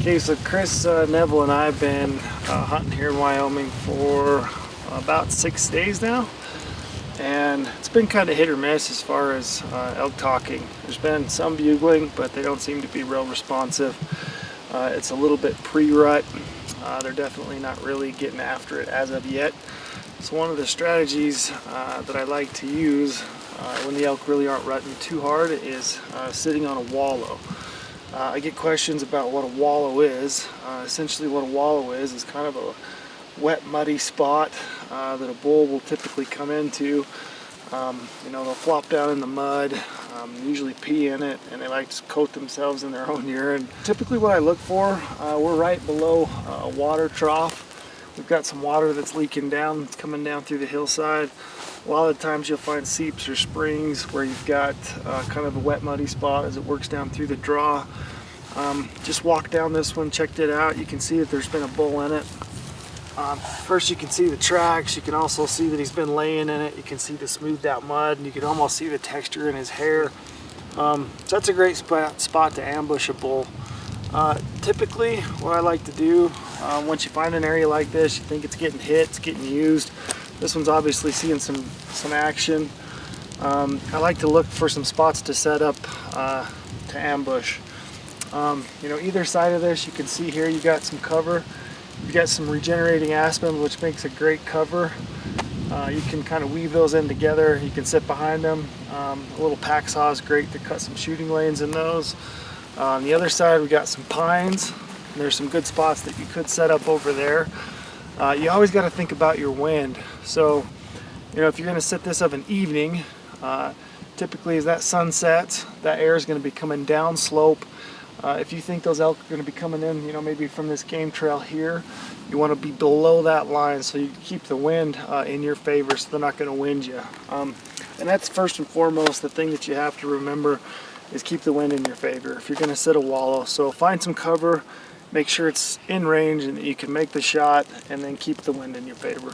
Okay, so Chris, Neville and I have been hunting here in Wyoming for about 6 days now, and it's been kind of hit or miss as far as elk talking. There's been some bugling, but they don't seem to be real responsive. It's a little bit pre-rut. They're definitely not really getting after it as of yet. So one of the strategies that I like to use when the elk really aren't rutting too hard is sitting on a wallow. I get questions about what a wallow is. Essentially what a wallow is kind of a wet, muddy spot that a bull will typically come into. They'll flop down in the mud, usually pee in it, and they like to coat themselves in their own urine. Typically what I look for, we're right below a water trough. We've got some water that's leaking down, it's coming down through the hillside. A lot of times you'll find seeps or springs where you've got kind of a wet, muddy spot as it works down through the draw. Just walk down this one, checked it out. You can see that there's been a bull in it. First you can see the tracks. You can also see that he's been laying in it. You can see the smoothed out mud, and you can almost see the texture in his hair. So that's a great spot to ambush a bull. Typically what I like to do, once you find an area like this, you think it's getting hit, it's getting used. This one's obviously seeing some action. I like to look for some spots to set up to ambush. Either side of this, you can see here you got some cover. You got some regenerating aspen, which makes a great cover. You can kind of weave those in together. You can sit behind them. A little pack saw is great to cut some shooting lanes in those. On the other side, we got some pines. There's some good spots that you could set up over there. You always got to think about your wind. So, if you're going to set this up an evening, typically as that sun sets, that air is going to be coming down slope. If you think those elk are going to be coming in, maybe from this game trail here, you want to be below that line so you keep the wind in your favor, so they're not going to wind you. And that's first and foremost the thing that you have to remember is keep the wind in your favor if you're going to set a wallow. So find some cover, make sure it's in range and that you can make the shot, and then keep the wind in your favor.